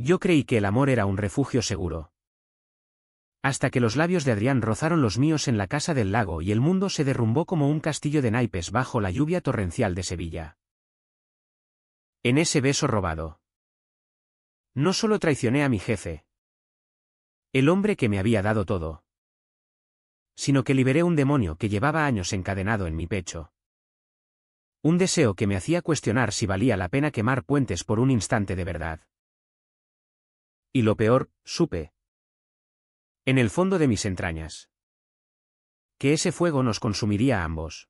Yo creí que el amor era un refugio seguro. Hasta que los labios de Adrián rozaron los míos en la casa del lago y el mundo se derrumbó como un castillo de naipes bajo la lluvia torrencial de Sevilla. En ese beso robado. No solo traicioné a mi jefe, el hombre que me había dado todo, sino que liberé un demonio que llevaba años encadenado en mi pecho. Un deseo que me hacía cuestionar si valía la pena quemar puentes por un instante de verdad. Y lo peor, supe, en el fondo de mis entrañas, que ese fuego nos consumiría a ambos,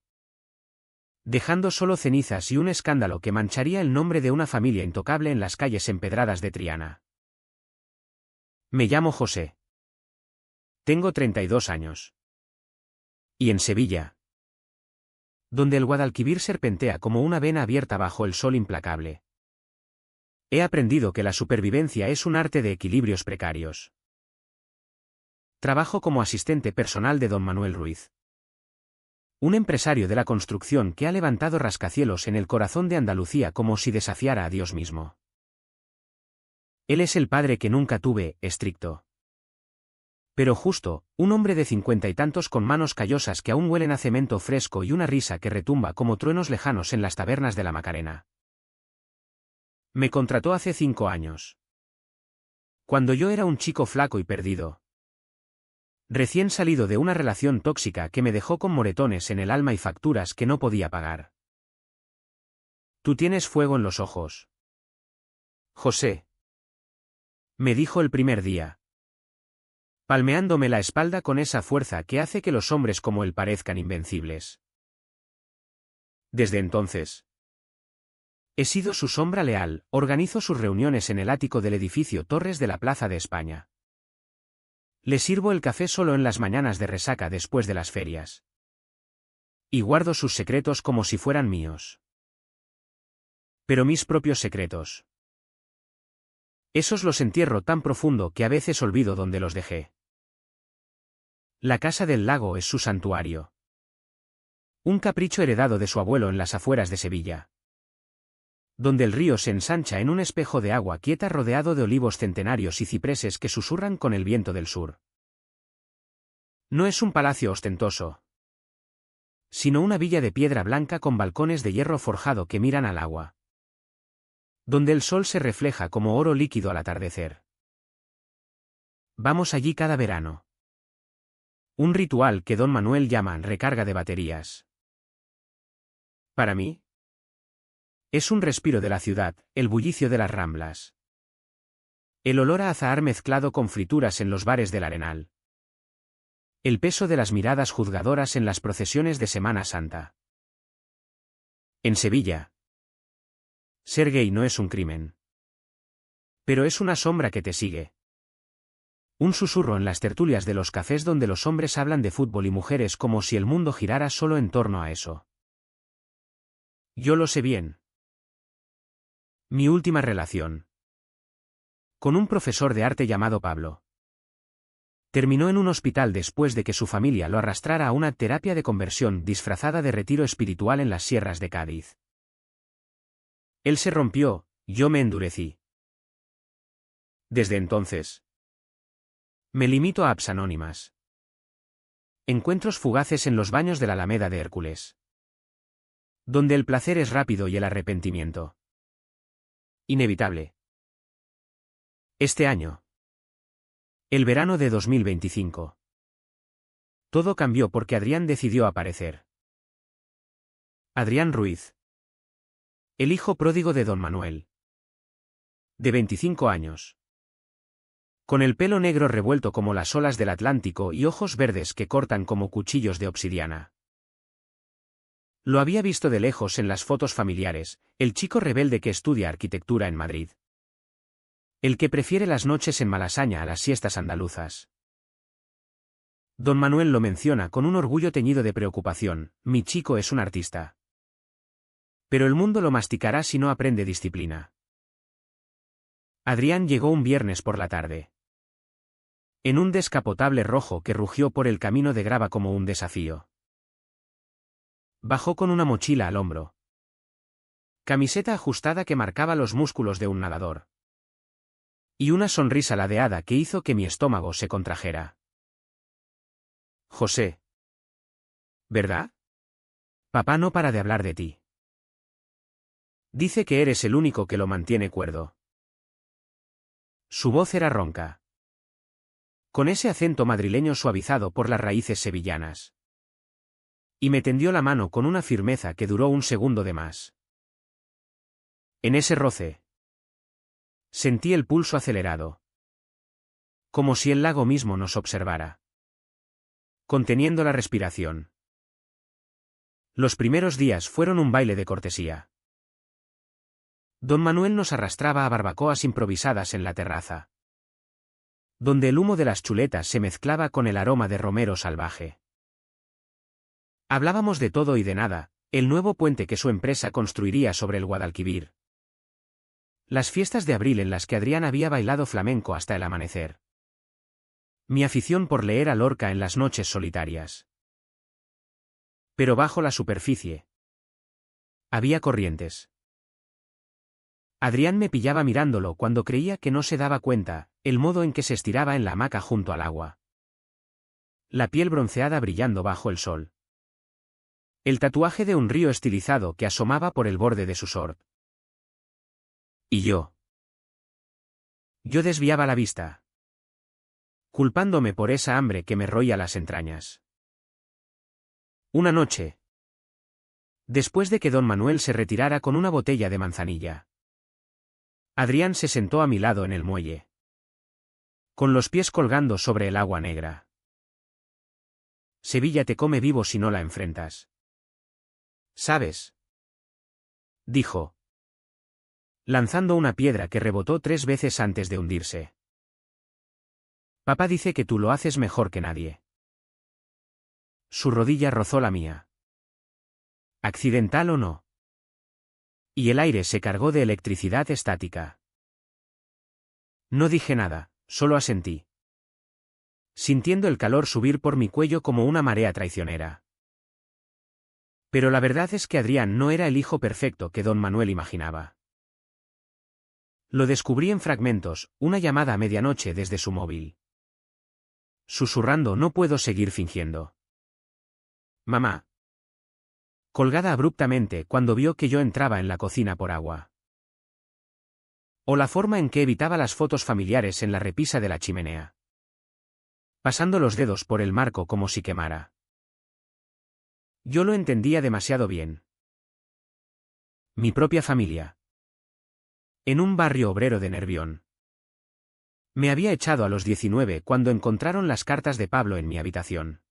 dejando solo cenizas y un escándalo que mancharía el nombre de una familia intocable en las calles empedradas de Triana. Me llamo José. Tengo 32 años. Y en Sevilla, donde el Guadalquivir serpentea como una vena abierta bajo el sol implacable, he aprendido que la supervivencia es un arte de equilibrios precarios. Trabajo como asistente personal de don Manuel Ruiz, un empresario de la construcción que ha levantado rascacielos en el corazón de Andalucía como si desafiara a Dios mismo. Él es el padre que nunca tuve, estricto, pero justo, un hombre de 50 y tantos con manos callosas que aún huelen a cemento fresco y una risa que retumba como truenos lejanos en las tabernas de la Macarena. Me contrató hace 5 años, cuando yo era un chico flaco y perdido, recién salido de una relación tóxica que me dejó con moretones en el alma y facturas que no podía pagar. Tú tienes fuego en los ojos, José, me dijo el primer día, palmeándome la espalda con esa fuerza que hace que los hombres como él parezcan invencibles. Desde entonces, he sido su sombra leal, organizo sus reuniones en el ático del edificio Torres de la Plaza de España. Le sirvo el café solo en las mañanas de resaca después de las ferias. Y guardo sus secretos como si fueran míos. Pero mis propios secretos, esos los entierro tan profundo que a veces olvido dónde los dejé. La casa del lago es su santuario. Un capricho heredado de su abuelo en las afueras de Sevilla, donde el río se ensancha en un espejo de agua quieta rodeado de olivos centenarios y cipreses que susurran con el viento del sur. No es un palacio ostentoso, sino una villa de piedra blanca con balcones de hierro forjado que miran al agua, donde el sol se refleja como oro líquido al atardecer. Vamos allí cada verano. Un ritual que don Manuel llama recarga de baterías. Para mí, es un respiro de la ciudad, el bullicio de las Ramblas, el olor a azahar mezclado con frituras en los bares del Arenal, el peso de las miradas juzgadoras en las procesiones de Semana Santa. En Sevilla, ser gay no es un crimen, pero es una sombra que te sigue. Un susurro en las tertulias de los cafés donde los hombres hablan de fútbol y mujeres como si el mundo girara solo en torno a eso. Yo lo sé bien. Mi última relación, con un profesor de arte llamado Pablo, terminó en un hospital después de que su familia lo arrastrara a una terapia de conversión disfrazada de retiro espiritual en las sierras de Cádiz. Él se rompió, yo me endurecí. Desde entonces, me limito a apps anónimas. Encuentros fugaces en los baños de la Alameda de Hércules, donde el placer es rápido y el arrepentimiento inevitable. Este año, el verano de 2025, todo cambió porque Adrián decidió aparecer. Adrián Ruiz, el hijo pródigo de don Manuel, de 25 años. Con el pelo negro revuelto como las olas del Atlántico y ojos verdes que cortan como cuchillos de obsidiana. Lo había visto de lejos en las fotos familiares, el chico rebelde que estudia arquitectura en Madrid. El que prefiere las noches en Malasaña a las siestas andaluzas. Don Manuel lo menciona con un orgullo teñido de preocupación, mi chico es un artista. Pero el mundo lo masticará si no aprende disciplina. Adrián llegó un viernes por la tarde, en un descapotable rojo que rugió por el camino de grava como un desafío. Bajó con una mochila al hombro. Camiseta ajustada que marcaba los músculos de un nadador. Y una sonrisa ladeada que hizo que mi estómago se contrajera. José. ¿Verdad? Papá no para de hablar de ti. Dice que eres el único que lo mantiene cuerdo. Su voz era ronca, con ese acento madrileño suavizado por las raíces sevillanas. Y me tendió la mano con una firmeza que duró un segundo de más. En ese roce, sentí el pulso acelerado, como si el lago mismo nos observara, conteniendo la respiración. Los primeros días fueron un baile de cortesía. Don Manuel nos arrastraba a barbacoas improvisadas en la terraza, donde el humo de las chuletas se mezclaba con el aroma de romero salvaje. Hablábamos de todo y de nada, el nuevo puente que su empresa construiría sobre el Guadalquivir, las fiestas de abril en las que Adrián había bailado flamenco hasta el amanecer, mi afición por leer a Lorca en las noches solitarias. Pero bajo la superficie había corrientes. Adrián me pillaba mirándolo cuando creía que no se daba cuenta, el modo en que se estiraba en la hamaca junto al agua, la piel bronceada brillando bajo el sol, el tatuaje de un río estilizado que asomaba por el borde de su short. Y yo desviaba la vista, culpándome por esa hambre que me roía las entrañas. Una noche, después de que don Manuel se retirara con una botella de manzanilla, Adrián se sentó a mi lado en el muelle, con los pies colgando sobre el agua negra. Sevilla te come vivo si no la enfrentas. ¿Sabes? Dijo, lanzando una piedra que rebotó 3 veces antes de hundirse. Papá dice que tú lo haces mejor que nadie. Su rodilla rozó la mía. ¿Accidental o no? Y el aire se cargó de electricidad estática. No dije nada, solo asentí, sintiendo el calor subir por mi cuello como una marea traicionera. Pero la verdad es que Adrián no era el hijo perfecto que don Manuel imaginaba. Lo descubrí en fragmentos, una llamada a medianoche desde su móvil. Susurrando: no puedo seguir fingiendo. Mamá. Colgada abruptamente cuando vio que yo entraba en la cocina por agua. O la forma en que evitaba las fotos familiares en la repisa de la chimenea, pasando los dedos por el marco como si quemara. Yo lo entendía demasiado bien. Mi propia familia, en un barrio obrero de Nervión, me había echado a los 19 cuando encontraron las cartas de Pablo en mi habitación.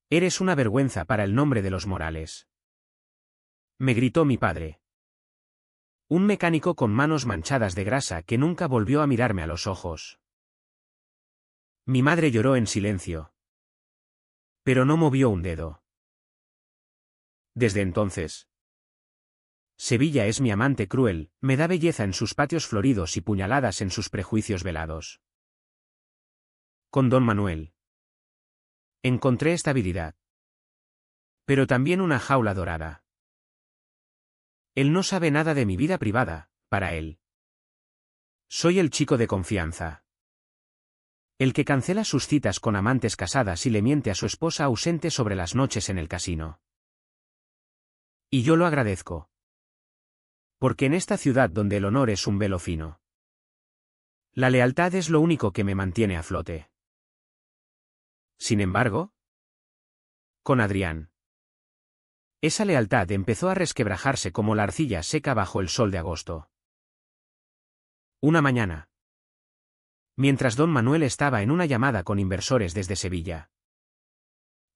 Eres una vergüenza para el nombre de los Morales, me gritó mi padre. Un mecánico con manos manchadas de grasa que nunca volvió a mirarme a los ojos. Mi madre lloró en silencio, pero no movió un dedo. Desde entonces, Sevilla es mi amante cruel, me da belleza en sus patios floridos y puñaladas en sus prejuicios velados. Con don Manuel encontré estabilidad, pero también una jaula dorada. Él no sabe nada de mi vida privada, para él. Soy el chico de confianza, el que cancela sus citas con amantes casadas y le miente a su esposa ausente sobre las noches en el casino. Y yo lo agradezco. Porque en esta ciudad donde el honor es un velo fino, la lealtad es lo único que me mantiene a flote. Sin embargo, con Adrián, esa lealtad empezó a resquebrajarse como la arcilla seca bajo el sol de agosto. Una mañana, mientras don Manuel estaba en una llamada con inversores desde Sevilla,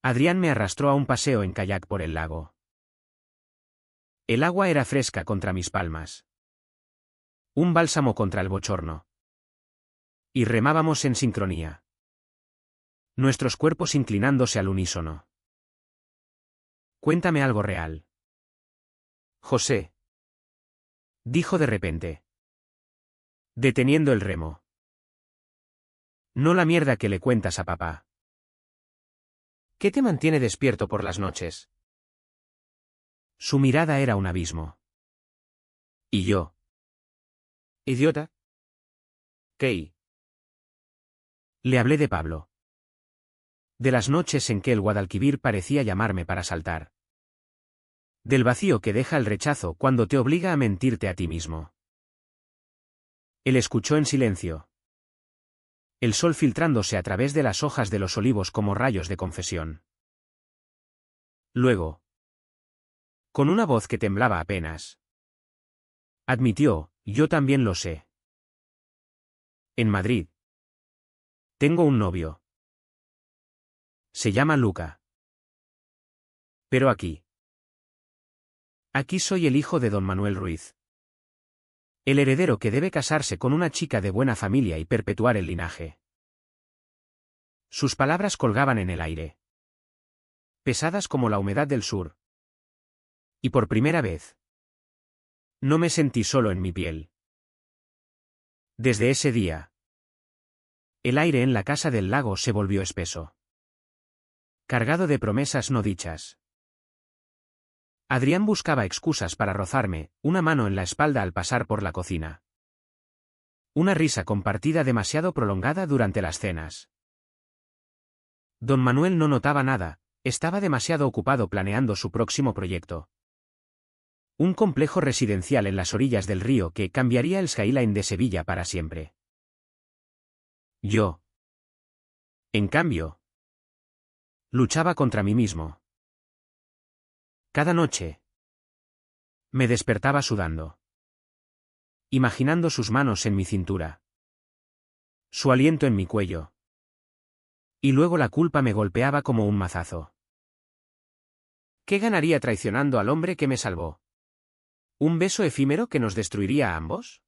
Adrián me arrastró a un paseo en kayak por el lago. El agua era fresca contra mis palmas, un bálsamo contra el bochorno. Y remábamos en sincronía, nuestros cuerpos inclinándose al unísono. Cuéntame algo real, José, dijo de repente, deteniendo el remo. No la mierda que le cuentas a papá. ¿Qué te mantiene despierto por las noches? Su mirada era un abismo. ¿Y yo? Idiota. Key. Le hablé de Pablo. De las noches en que el Guadalquivir parecía llamarme para saltar. Del vacío que deja el rechazo cuando te obliga a mentirte a ti mismo. Él escuchó en silencio. El sol filtrándose a través de las hojas de los olivos como rayos de confesión. Luego, con una voz que temblaba apenas, admitió, yo también lo sé. En Madrid. Tengo un novio. Se llama Luca. Pero aquí. Aquí soy el hijo de don Manuel Ruiz. El heredero que debe casarse con una chica de buena familia y perpetuar el linaje. Sus palabras colgaban en el aire. Pesadas como la humedad del sur. Y por primera vez, no me sentí solo en mi piel. Desde ese día, el aire en la casa del lago se volvió espeso. Cargado de promesas no dichas. Adrián buscaba excusas para rozarme, una mano en la espalda al pasar por la cocina. Una risa compartida demasiado prolongada durante las cenas. Don Manuel no notaba nada, estaba demasiado ocupado planeando su próximo proyecto. Un complejo residencial en las orillas del río que cambiaría el skyline de Sevilla para siempre. Yo, en cambio, luchaba contra mí mismo. Cada noche, me despertaba sudando. Imaginando sus manos en mi cintura. Su aliento en mi cuello. Y luego la culpa me golpeaba como un mazazo. ¿Qué ganaría traicionando al hombre que me salvó? ¿Un beso efímero que nos destruiría a ambos?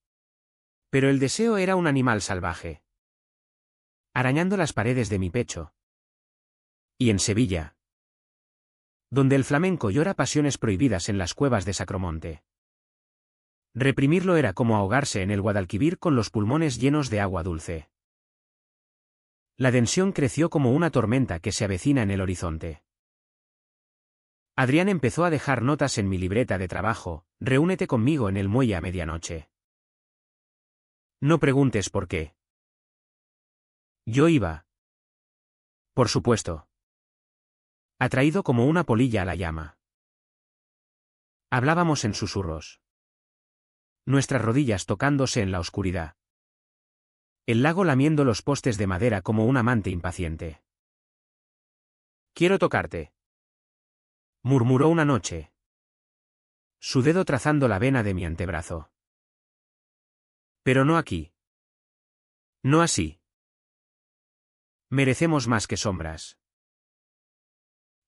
Pero el deseo era un animal salvaje. Arañando las paredes de mi pecho. Y en Sevilla, donde el flamenco llora pasiones prohibidas en las cuevas de Sacromonte. Reprimirlo era como ahogarse en el Guadalquivir con los pulmones llenos de agua dulce. La tensión creció como una tormenta que se avecina en el horizonte. Adrián empezó a dejar notas en mi libreta de trabajo, reúnete conmigo en el muelle a medianoche. No preguntes por qué. Yo iba. Por supuesto. Atraído como una polilla a la llama. Hablábamos en susurros. Nuestras rodillas tocándose en la oscuridad. El lago lamiendo los postes de madera como un amante impaciente. Quiero tocarte, murmuró una noche. Su dedo trazando la vena de mi antebrazo. Pero no aquí. No así. Merecemos más que sombras.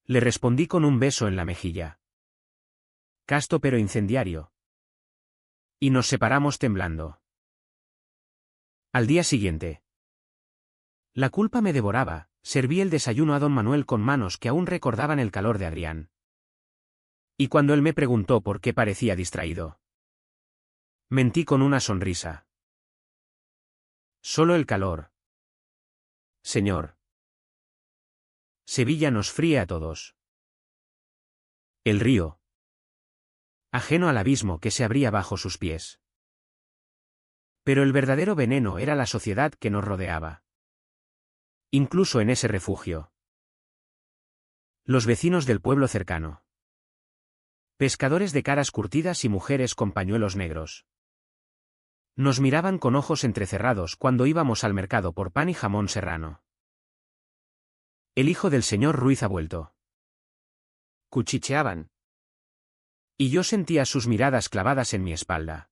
Le respondí con un beso en la mejilla. Casto pero incendiario. Y nos separamos temblando. Al día siguiente. La culpa me devoraba, serví el desayuno a don Manuel con manos que aún recordaban el calor de Adrián. Y cuando él me preguntó por qué parecía distraído, mentí con una sonrisa. Solo el calor. Señor. Sevilla nos fríe a todos. El río. Ajeno al abismo que se abría bajo sus pies. Pero el verdadero veneno era la sociedad que nos rodeaba. Incluso en ese refugio. Los vecinos del pueblo cercano. Pescadores de caras curtidas y mujeres con pañuelos negros. Nos miraban con ojos entrecerrados cuando íbamos al mercado por pan y jamón serrano. El hijo del señor Ruiz ha vuelto. Cuchicheaban. Y yo sentía sus miradas clavadas en mi espalda.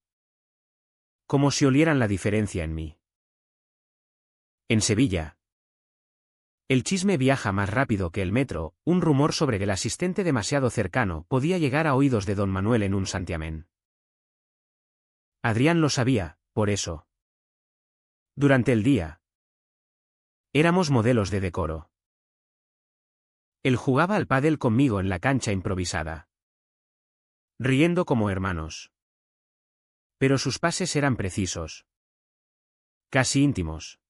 Como si olieran la diferencia en mí. En Sevilla. El chisme viaja más rápido que el metro, un rumor sobre el asistente demasiado cercano podía llegar a oídos de don Manuel en un santiamén. Adrián lo sabía, por eso. Durante el día. Éramos modelos de decoro. Él jugaba al pádel conmigo en la cancha improvisada. Riendo como hermanos. Pero sus pases eran precisos. Casi íntimos.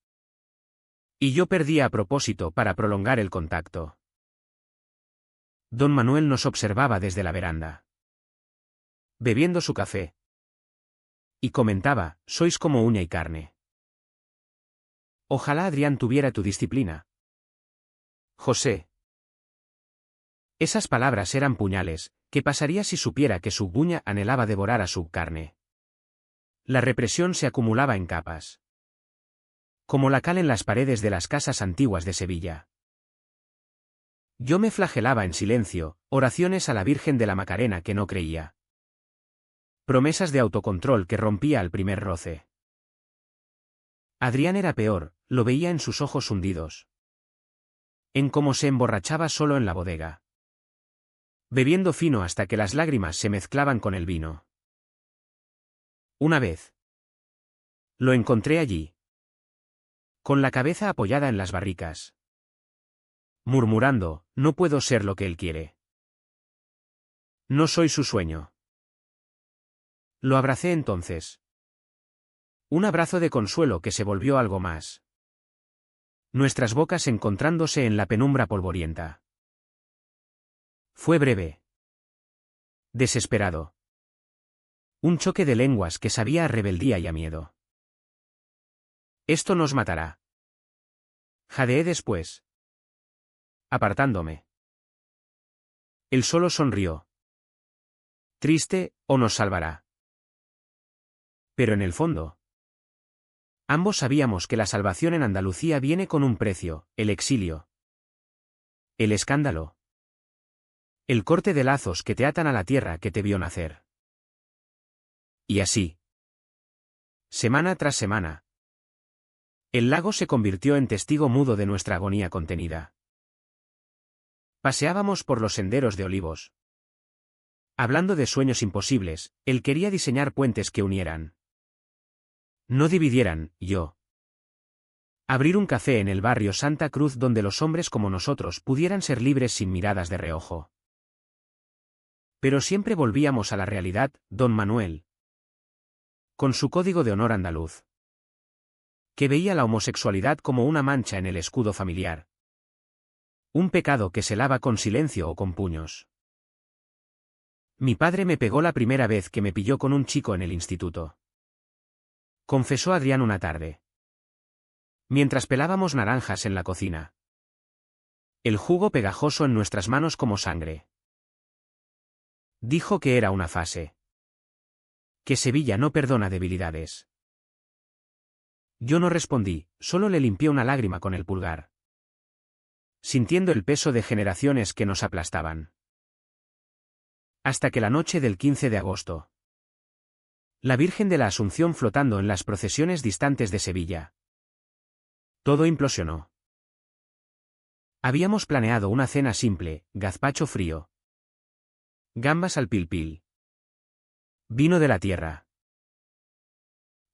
Y yo perdía a propósito para prolongar el contacto. Don Manuel nos observaba desde la veranda. Bebiendo su café. Y comentaba, sois como uña y carne. Ojalá Adrián tuviera tu disciplina. José. Esas palabras eran puñales. ¿Qué pasaría si supiera que su buña anhelaba devorar a su carne? La represión se acumulaba en capas. Como la cal en las paredes de las casas antiguas de Sevilla. Yo me flagelaba en silencio, oraciones a la Virgen de la Macarena que no creía. Promesas de autocontrol que rompía al primer roce. Adrián era peor, lo veía en sus ojos hundidos. En cómo se emborrachaba solo en la bodega. Bebiendo fino hasta que las lágrimas se mezclaban con el vino. Una vez. Lo encontré allí. Con la cabeza apoyada en las barricas. Murmurando, no puedo ser lo que él quiere. No soy su sueño. Lo abracé entonces. Un abrazo de consuelo que se volvió algo más. Nuestras bocas encontrándose en la penumbra polvorienta. Fue breve. Desesperado. Un choque de lenguas que sabía a rebeldía y a miedo. Esto nos matará. Jadeé después. Apartándome. Él solo sonrió. Triste, o nos salvará. Pero en el fondo. Ambos sabíamos que la salvación en Andalucía viene con un precio, el exilio. El escándalo. El corte de lazos que te atan a la tierra que te vio nacer. Y así. Semana tras semana. El lago se convirtió en testigo mudo de nuestra agonía contenida. Paseábamos por los senderos de olivos. Hablando de sueños imposibles, él quería diseñar puentes que unieran. No dividieran, yo. Abrir un café en el barrio Santa Cruz donde los hombres como nosotros pudieran ser libres sin miradas de reojo. Pero siempre volvíamos a la realidad, don Manuel. Con su código de honor andaluz. Que veía la homosexualidad como una mancha en el escudo familiar. Un pecado que se lava con silencio o con puños. Mi padre me pegó la primera vez que me pilló con un chico en el instituto. Confesó Adrián una tarde. Mientras pelábamos naranjas en la cocina. El jugo pegajoso en nuestras manos como sangre. Dijo que era una fase. Que Sevilla no perdona debilidades. Yo no respondí, solo le limpié una lágrima con el pulgar. Sintiendo el peso de generaciones que nos aplastaban. Hasta que la noche del 15 de agosto. La Virgen de la Asunción flotando en las procesiones distantes de Sevilla. Todo implosionó. Habíamos planeado una cena simple, gazpacho frío. Gambas al pil-pil. Vino de la tierra.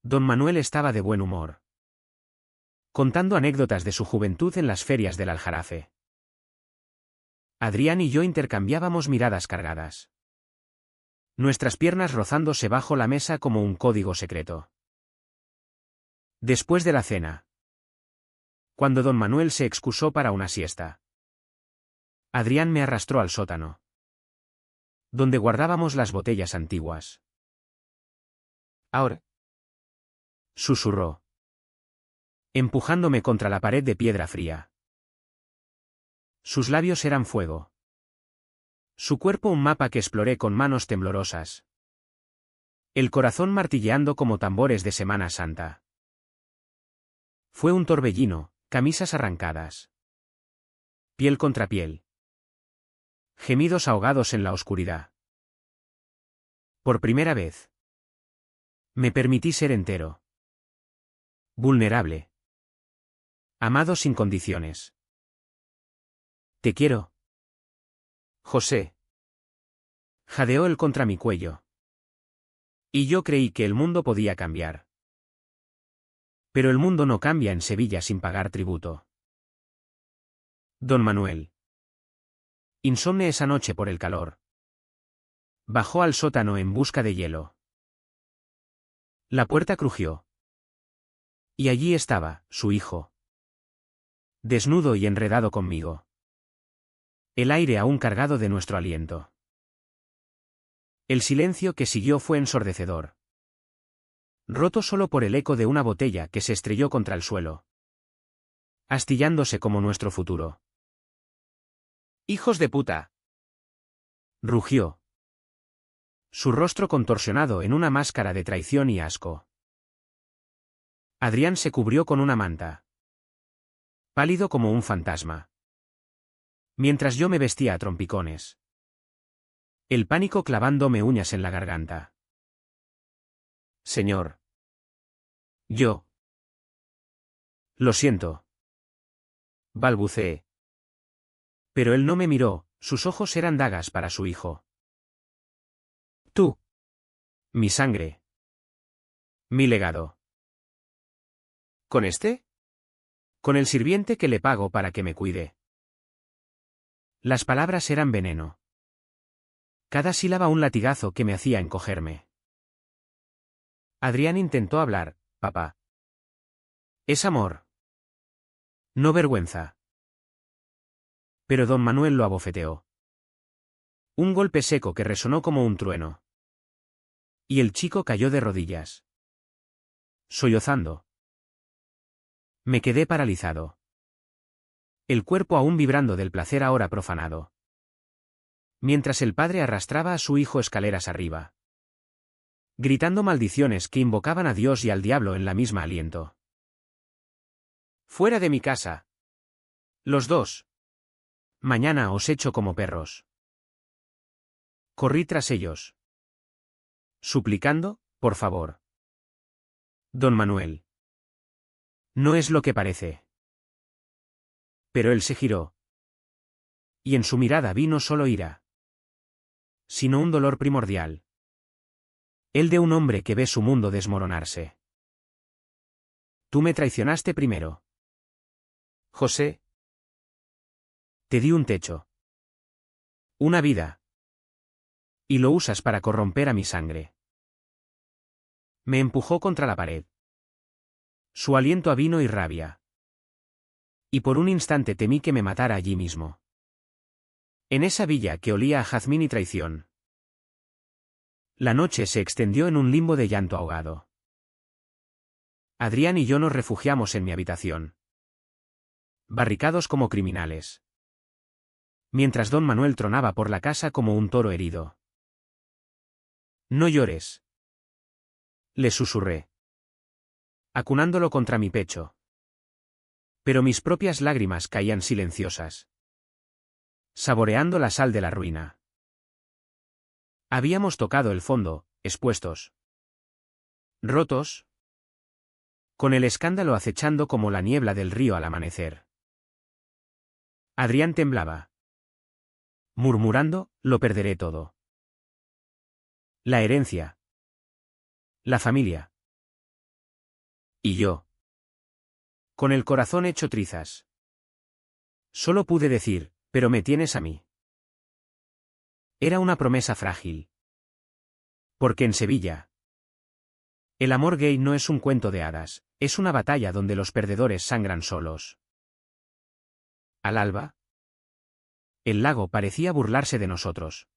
Don Manuel estaba de buen humor. Contando anécdotas de su juventud en las ferias del Aljarafe. Adrián y yo intercambiábamos miradas cargadas. Nuestras piernas rozándose bajo la mesa como un código secreto. Después de la cena. Cuando don Manuel se excusó para una siesta. Adrián me arrastró al sótano. Donde guardábamos las botellas antiguas. Ahora. Susurró. Empujándome contra la pared de piedra fría. Sus labios eran fuego. Su cuerpo un mapa que exploré con manos temblorosas. El corazón martilleando como tambores de Semana Santa. Fue un torbellino, camisas arrancadas. Piel contra piel. Gemidos ahogados en la oscuridad. Por primera vez. Me permití ser entero. Vulnerable. Amado sin condiciones. Te quiero. José. Jadeó él contra mi cuello. Y yo creí que el mundo podía cambiar. Pero el mundo no cambia en Sevilla sin pagar tributo. Don Manuel. Insomne esa noche por el calor. Bajó al sótano en busca de hielo. La puerta crujió. Y allí estaba, su hijo. Desnudo y enredado conmigo. El aire aún cargado de nuestro aliento. El silencio que siguió fue ensordecedor. Roto solo por el eco de una botella que se estrelló contra el suelo. astillándose como nuestro futuro. ¡Hijos de puta! Rugió. Su rostro contorsionado en una máscara de traición y asco. Adrián se cubrió con una manta. Pálido como un fantasma. Mientras yo me vestía a trompicones. El pánico clavándome uñas en la garganta. Señor. Yo. Lo siento. Balbuceé. Pero él no me miró, sus ojos eran dagas para su hijo. Tú. Mi sangre. Mi legado. ¿Con este? Con el sirviente que le pago para que me cuide. Las palabras eran veneno. Cada sílaba un latigazo que me hacía encogerme. Adrián intentó hablar, papá. Es amor. No vergüenza. Pero don Manuel lo abofeteó. Un golpe seco que resonó como un trueno. Y el chico cayó de rodillas. Sollozando. Me quedé paralizado. El cuerpo aún vibrando del placer ahora profanado. Mientras el padre arrastraba a su hijo escaleras arriba. Gritando maldiciones que invocaban a Dios y al diablo en la misma aliento. ¡Fuera de mi casa! Los dos. Mañana os echo como perros. Corrí tras ellos. Suplicando, por favor. Don Manuel. No es lo que parece. Pero él se giró. Y en su mirada vi no solo ira, sino un dolor primordial. El de un hombre que ve su mundo desmoronarse. Tú me traicionaste primero. José. Te di un techo. Una vida. Y lo usas para corromper a mi sangre. Me empujó contra la pared. Su aliento a vino y rabia. Y por un instante temí que me matara allí mismo. En esa villa que olía a jazmín y traición. La noche se extendió en un limbo de llanto ahogado. Adrián y yo nos refugiamos en mi habitación. Barricados como criminales. Mientras don Manuel tronaba por la casa como un toro herido. No llores. Le susurré. Acunándolo contra mi pecho. Pero mis propias lágrimas caían silenciosas. Saboreando la sal de la ruina. Habíamos tocado el fondo, expuestos. Rotos. Con el escándalo acechando como la niebla del río al amanecer. Adrián temblaba. Murmurando, lo perderé todo. La herencia. La familia. Y yo. Con el corazón hecho trizas. Solo pude decir, pero me tienes a mí. Era una promesa frágil. Porque en Sevilla. El amor gay no es un cuento de hadas, es una batalla donde los perdedores sangran solos. Al alba. El lago parecía burlarse de nosotros.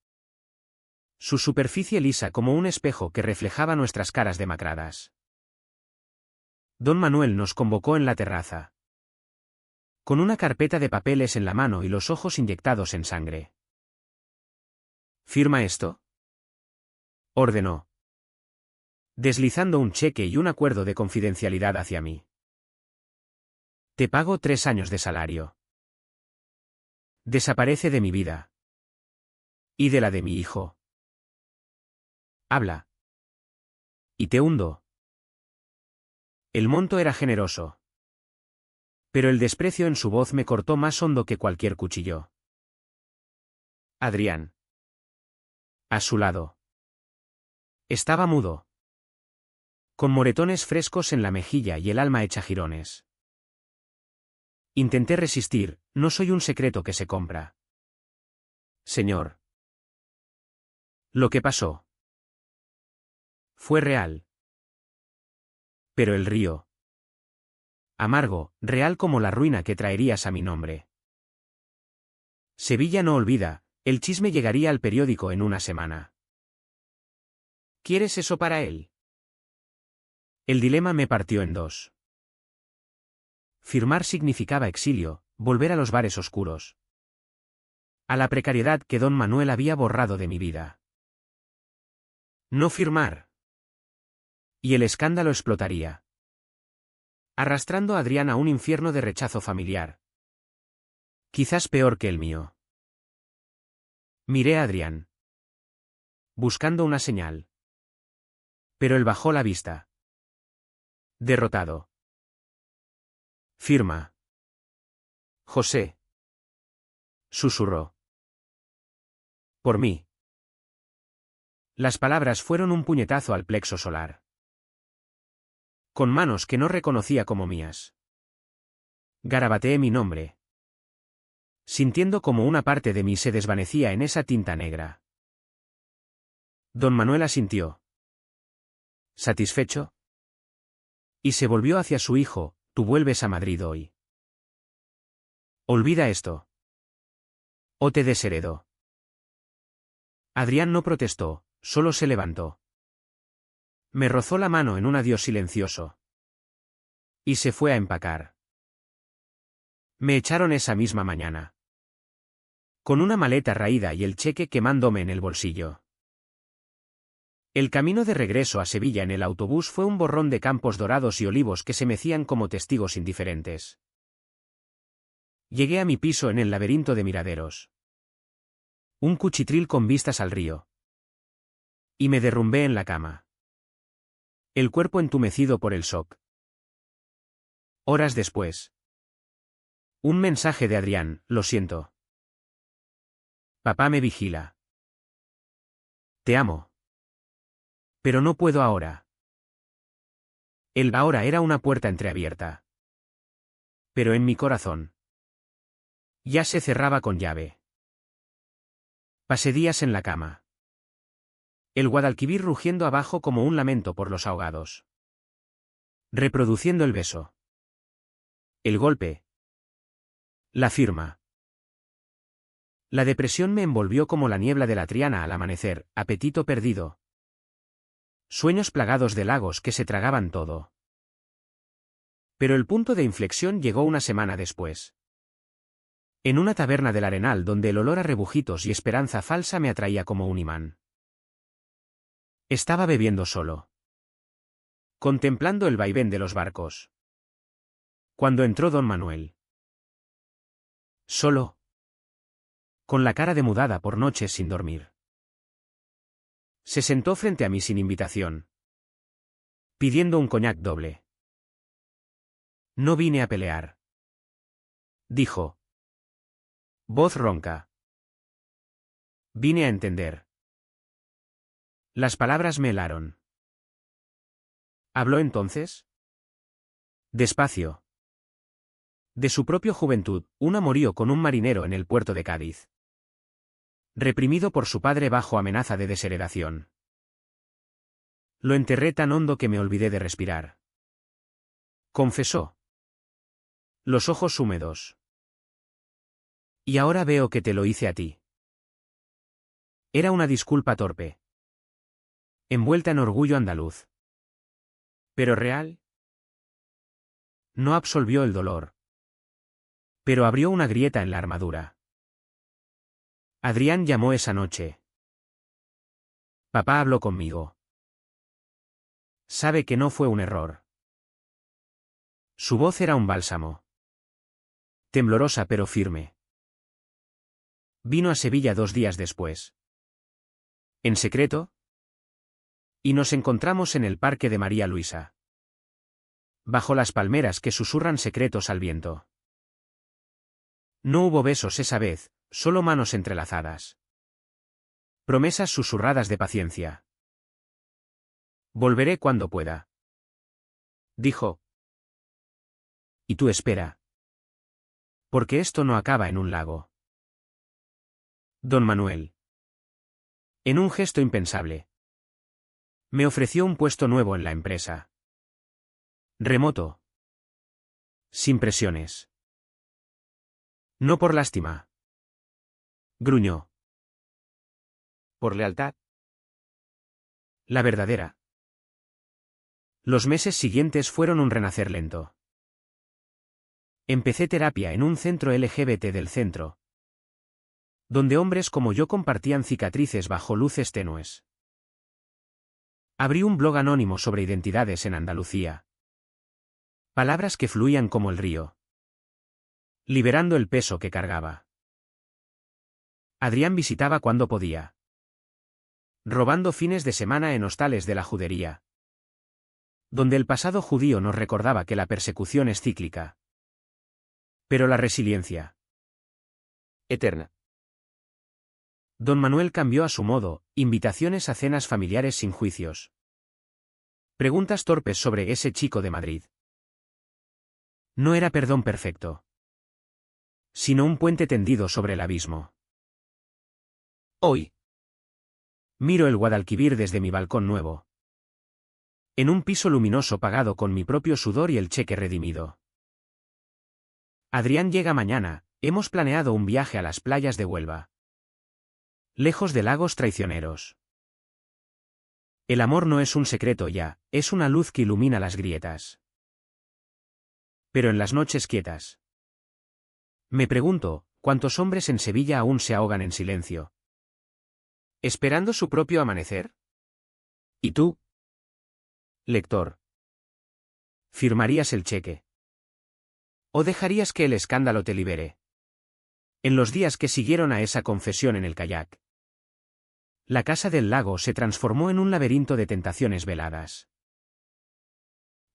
Su superficie lisa como un espejo que reflejaba nuestras caras demacradas. Don Manuel nos convocó en la terraza. Con una carpeta de papeles en la mano y los ojos inyectados en sangre. ¿Firma esto?, ordenó. Deslizando un cheque y un acuerdo de confidencialidad hacia mí. Te pago 3 años de salario. Desaparece de mi vida. Y de la de mi hijo. Habla. Y te hundo. El monto era generoso. Pero el desprecio en su voz me cortó más hondo que cualquier cuchillo. Adrián. A su lado. Estaba mudo. Con moretones frescos en la mejilla y el alma hecha jirones. Intenté resistir, no soy un secreto que se compra. Señor. Lo que pasó. Fue real. Pero el río. Amargo, real como la ruina que traerías a mi nombre. Sevilla no olvida, el chisme llegaría al periódico en una semana. ¿Quieres eso para él? El dilema me partió en dos. Firmar significaba exilio, volver a los bares oscuros. A la precariedad que don Manuel había borrado de mi vida. No firmar. Y el escándalo explotaría, arrastrando a Adrián a un infierno de rechazo familiar. Quizás peor que el mío. Miré a Adrián, buscando una señal. Pero él bajó la vista. Derrotado. Firma. José. Susurró. Por mí. Las palabras fueron un puñetazo al plexo solar. Con manos que no reconocía como mías. Garabateé mi nombre, sintiendo como una parte de mí se desvanecía en esa tinta negra. Don Manuel asintió, satisfecho, y se volvió hacia su hijo. Tú vuelves a Madrid hoy. Olvida esto, o te desheredo. Adrián no protestó, solo se levantó. Me rozó la mano en un adiós silencioso. Y se fue a empacar. Me echaron esa misma mañana, con una maleta raída y el cheque quemándome en el bolsillo. El camino de regreso a Sevilla en el autobús fue un borrón de campos dorados y olivos que se mecían como testigos indiferentes. Llegué a mi piso en el laberinto de miraderos. Un cuchitril con vistas al río. Y me derrumbé en la cama. El cuerpo entumecido por el shock. Horas después. Un mensaje de Adrián: lo siento. Papá me vigila. Te amo. Pero no puedo ahora. El ahora era una puerta entreabierta. Pero en mi corazón. Ya se cerraba con llave. Pasé días en la cama. El Guadalquivir rugiendo abajo como un lamento por los ahogados. Reproduciendo el beso. El golpe. La firma. La depresión me envolvió como la niebla de la Triana al amanecer, apetito perdido. Sueños plagados de lagos que se tragaban todo. Pero el punto de inflexión llegó una semana después. En una taberna del Arenal donde el olor a rebujitos y esperanza falsa me atraía como un imán. Estaba bebiendo solo, contemplando el vaivén de los barcos, cuando entró don Manuel. Solo, con la cara demudada por noches sin dormir. Se sentó frente a mí sin invitación, pidiendo un coñac doble. No vine a pelear, dijo. Voz ronca. Vine a entender. Las palabras me helaron. ¿Habló entonces? Despacio. De su propia juventud, un amorío con un marinero en el puerto de Cádiz. Reprimido por su padre bajo amenaza de desheredación. Lo enterré tan hondo que me olvidé de respirar. Confesó. Los ojos húmedos. Y ahora veo que te lo hice a ti. Era una disculpa torpe, envuelta en orgullo andaluz. Pero real. No absolvió el dolor, pero abrió una grieta en la armadura. Adrián llamó esa noche. Papá habló conmigo. Sabe que no fue un error. Su voz era un bálsamo. Temblorosa pero firme. Vino a Sevilla 2 días después. En secreto. Y nos encontramos en el parque de María Luisa. Bajo las palmeras que susurran secretos al viento. No hubo besos esa vez, solo manos entrelazadas. Promesas susurradas de paciencia. Volveré cuando pueda, dijo. Y tú espera. Porque esto no acaba en un lago. Don Manuel. En un gesto impensable. Me ofreció un puesto nuevo en la empresa. Remoto. Sin presiones. No por lástima. Gruñó. ¿Por lealtad? La verdadera. Los meses siguientes fueron un renacer lento. Empecé terapia en un centro LGBT del centro, donde hombres como yo compartían cicatrices bajo luces tenues. Abrí un blog anónimo sobre identidades en Andalucía. Palabras que fluían como el río, liberando el peso que cargaba. Adrián visitaba cuando podía, robando fines de semana en hostales de la judería, donde el pasado judío nos recordaba que la persecución es cíclica, pero la resiliencia eterna. Don Manuel cambió a su modo, invitaciones a cenas familiares sin juicios. Preguntas torpes sobre ese chico de Madrid. No era perdón perfecto, sino un puente tendido sobre el abismo. Hoy miro el Guadalquivir desde mi balcón nuevo, en un piso luminoso pagado con mi propio sudor y el cheque redimido. Adrián llega mañana, hemos planeado un viaje a las playas de Huelva, lejos de lagos traicioneros. El amor no es un secreto ya, es una luz que ilumina las grietas. Pero en las noches quietas, me pregunto, ¿cuántos hombres en Sevilla aún se ahogan en silencio, esperando su propio amanecer? ¿Y tú, lector, firmarías el cheque? ¿O dejarías que el escándalo te libere? En los días que siguieron a esa confesión en el kayak, la casa del lago se transformó en un laberinto de tentaciones veladas.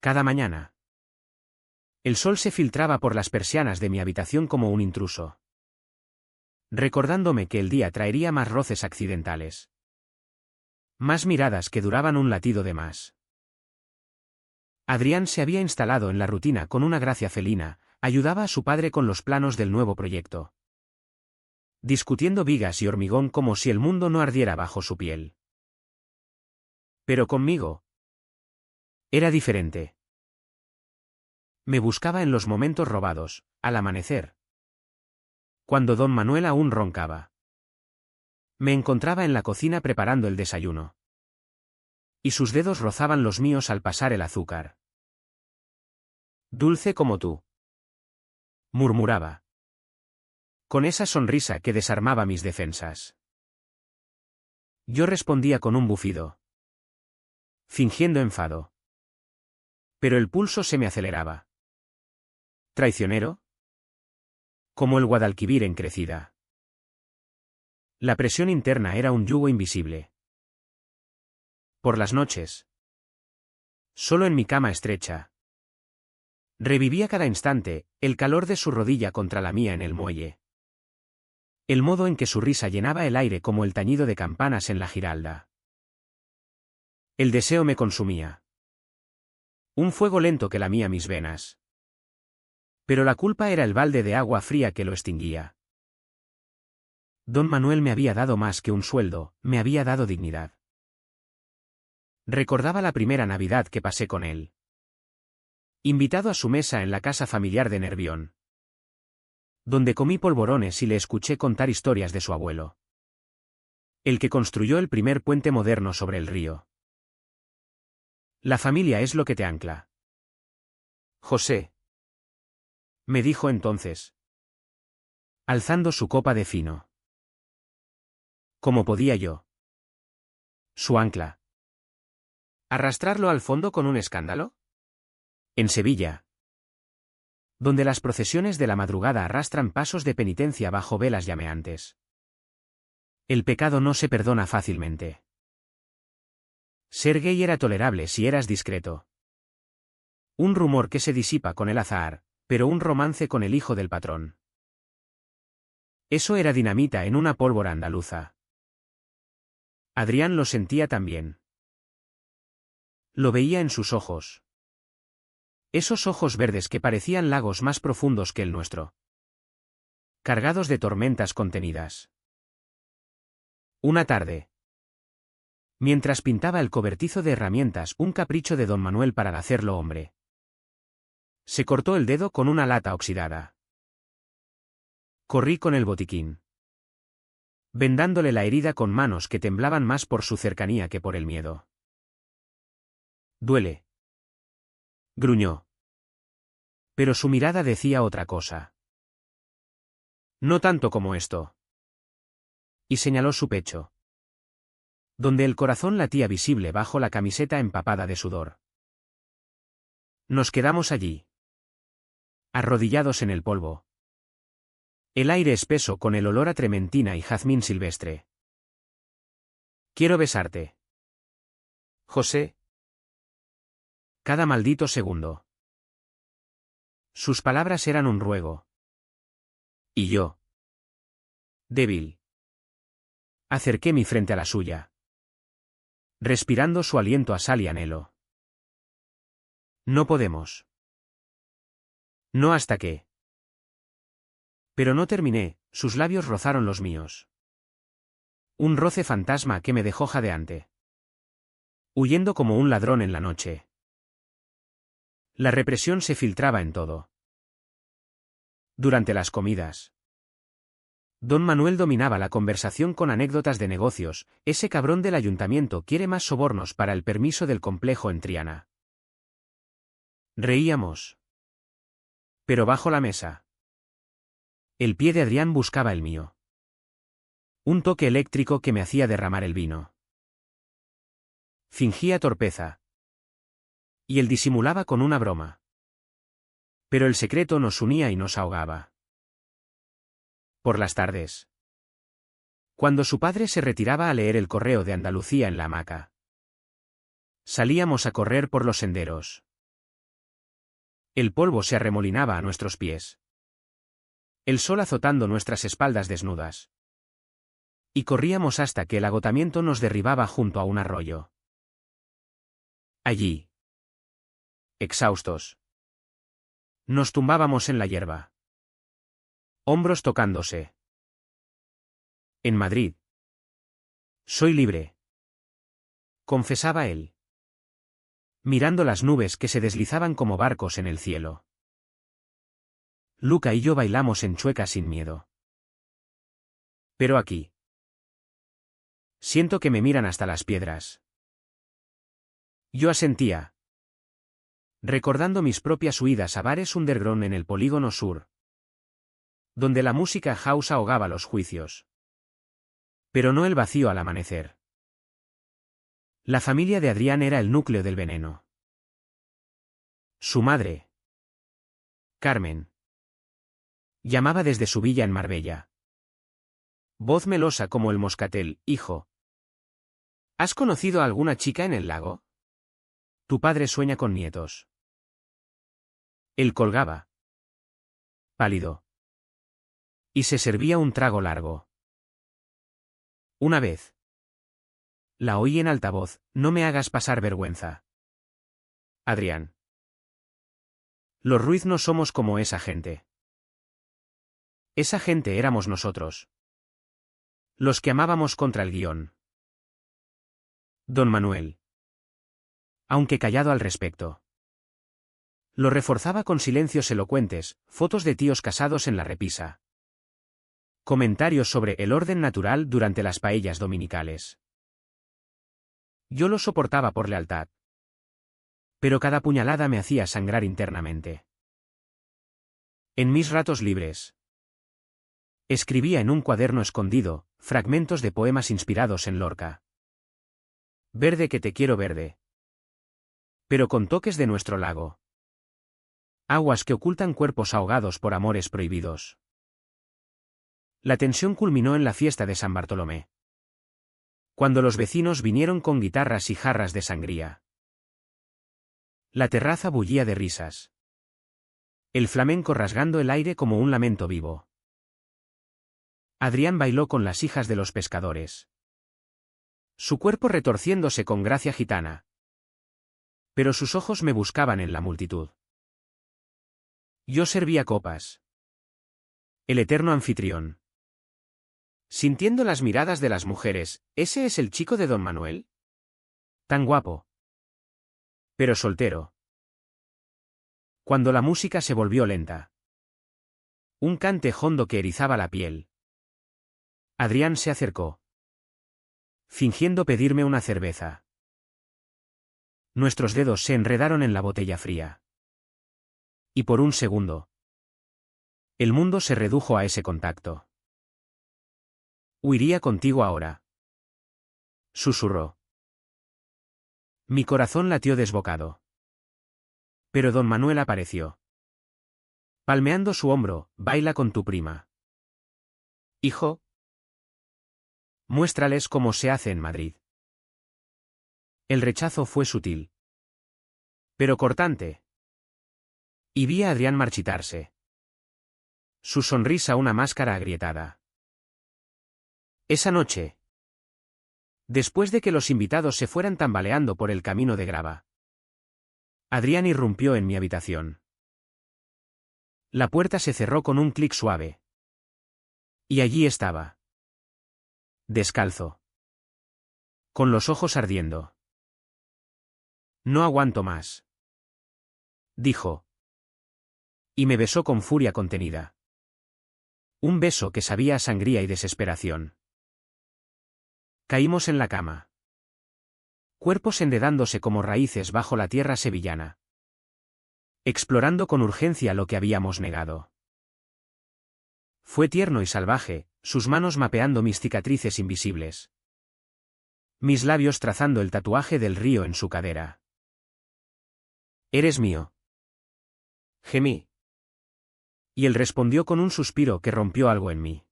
Cada mañana, el sol se filtraba por las persianas de mi habitación como un intruso, recordándome que el día traería más roces accidentales, más miradas que duraban un latido de más. Adrián se había instalado en la rutina con una gracia felina, ayudaba a su padre con los planos del nuevo proyecto, discutiendo vigas y hormigón como si el mundo no ardiera bajo su piel. Pero conmigo era diferente. Me buscaba en los momentos robados, al amanecer, cuando don Manuel aún roncaba. Me encontraba en la cocina preparando el desayuno, y sus dedos rozaban los míos al pasar el azúcar. Dulce como tú, murmuraba, con esa sonrisa que desarmaba mis defensas. Yo respondía con un bufido, fingiendo enfado. Pero el pulso se me aceleraba. ¿Traicionero? Como el Guadalquivir en crecida. La presión interna era un yugo invisible. Por las noches, solo en mi cama estrecha, revivía cada instante, el calor de su rodilla contra la mía en el muelle, el modo en que su risa llenaba el aire como el tañido de campanas en la Giralda. El deseo me consumía. Un fuego lento que lamía mis venas. Pero la culpa era el balde de agua fría que lo extinguía. Don Manuel me había dado más que un sueldo, me había dado dignidad. Recordaba la primera Navidad que pasé con él, invitado a su mesa en la casa familiar de Nervión, donde comí polvorones y le escuché contar historias de su abuelo, el que construyó el primer puente moderno sobre el río. La familia es lo que te ancla, José, me dijo entonces, alzando su copa de fino. ¿Cómo podía yo, su ancla, arrastrarlo al fondo con un escándalo? En Sevilla, donde las procesiones de la madrugada arrastran pasos de penitencia bajo velas llameantes, el pecado no se perdona fácilmente. Ser gay era tolerable si eras discreto. Un rumor que se disipa con el azahar, pero un romance con el hijo del patrón. Eso era dinamita en una pólvora andaluza. Adrián lo sentía también. Lo veía en sus ojos. Esos ojos verdes que parecían lagos más profundos que el nuestro, cargados de tormentas contenidas. Una tarde, mientras pintaba el cobertizo de herramientas, un capricho de don Manuel para hacerlo hombre, se cortó el dedo con una lata oxidada. Corrí con el botiquín, vendándole la herida con manos que temblaban más por su cercanía que por el miedo. Duele, gruñó, Pero su mirada decía otra cosa. No tanto como esto. Y señaló su pecho, donde el corazón latía visible bajo la camiseta empapada de sudor. Nos quedamos allí, arrodillados en el polvo. El aire espeso con el olor a trementina y jazmín silvestre. Quiero besarte, José. cada maldito segundo. Sus palabras eran un ruego. Y yo, débil, acerqué mi frente a la suya, respirando su aliento a sal y anhelo. No podemos. No hasta que. Pero no terminé, sus labios rozaron los míos. Un roce fantasma que me dejó jadeante. Huyendo como un ladrón en la noche. La represión se filtraba en todo. Durante las comidas. Don Manuel dominaba la conversación con anécdotas de negocios. Ese cabrón del ayuntamiento quiere más sobornos para el permiso del complejo en Triana. Reíamos. Pero bajo la mesa. El pie de Adrián buscaba el mío. Un toque eléctrico que me hacía derramar el vino. Fingía torpeza. Y él disimulaba con una broma. Pero el secreto nos unía y nos ahogaba. Por las tardes. Cuando su padre se retiraba a leer el Correo de Andalucía en la hamaca. Salíamos a correr por los senderos. El polvo se arremolinaba a nuestros pies. El sol azotando nuestras espaldas desnudas. Y corríamos hasta que el agotamiento nos derribaba junto a un arroyo. Allí. Exhaustos. Nos tumbábamos en la hierba. Hombros tocándose. En Madrid. Soy libre. Confesaba él. Mirando las nubes que se deslizaban como barcos en el cielo. Luca y yo bailamos en Chueca sin miedo. Pero aquí. Siento que me miran hasta las piedras. Yo asentía. Recordando mis propias huidas a bares underground en el polígono sur. Donde la música house ahogaba los juicios. Pero no el vacío al amanecer. La familia de Adrián era el núcleo del veneno. Su madre, Carmen, llamaba desde su villa en Marbella. Voz melosa como el moscatel: hijo. ¿Has conocido a alguna chica en el lago? Tu padre sueña con nietos. Él colgaba. Pálido. Y se servía un trago largo. Una vez. La oí en altavoz: no me hagas pasar vergüenza. Adrián. Los Ruiz no somos como esa gente. Esa gente éramos nosotros. Los que amábamos contra el guión. Don Manuel. Aunque callado al respecto. Lo reforzaba con silencios elocuentes, fotos de tíos casados en la repisa. Comentarios sobre el orden natural durante las paellas dominicales. Yo lo soportaba por lealtad. Pero cada puñalada me hacía sangrar internamente. En mis ratos libres. Escribía en un cuaderno escondido, fragmentos de poemas inspirados en Lorca. Verde que te quiero verde. Pero con toques de nuestro lago. Aguas que ocultan cuerpos ahogados por amores prohibidos. La tensión culminó en la fiesta de San Bartolomé. Cuando los vecinos vinieron con guitarras y jarras de sangría. La terraza bullía de risas. El flamenco rasgando el aire como un lamento vivo. Adrián bailó con las hijas de los pescadores. Su cuerpo retorciéndose con gracia gitana. Pero sus ojos me buscaban en la multitud. Yo servía copas. El eterno anfitrión. Sintiendo las miradas de las mujeres: ¿ese es el chico de don Manuel? Tan guapo. Pero soltero. Cuando la música se volvió lenta. Un cante hondo que erizaba la piel. Adrián se acercó. Fingiendo pedirme una cerveza. Nuestros dedos se enredaron en la botella fría. Y por un segundo, el mundo se redujo a ese contacto. Huiría contigo ahora, susurró. Mi corazón latió desbocado. Pero don Manuel apareció. Palmeando su hombro, baila con tu prima. Hijo, muéstrales cómo se hace en Madrid. El rechazo fue sutil, pero cortante. Y vi a Adrián marchitarse. Su sonrisa una máscara agrietada. Esa noche, después de que los invitados se fueran tambaleando por el camino de grava, Adrián irrumpió en mi habitación. La puerta se cerró con un clic suave. Y allí estaba. Descalzo. Con los ojos ardiendo. No aguanto más, dijo. Y me besó con furia contenida. Un beso que sabía a sangría y desesperación. Caímos en la cama. Cuerpos enredándose como raíces bajo la tierra sevillana. Explorando con urgencia lo que habíamos negado. Fue tierno y salvaje, sus manos mapeando mis cicatrices invisibles. Mis labios trazando el tatuaje del río en su cadera. Eres mío. Gemí. Y él respondió con un suspiro que rompió algo en mí.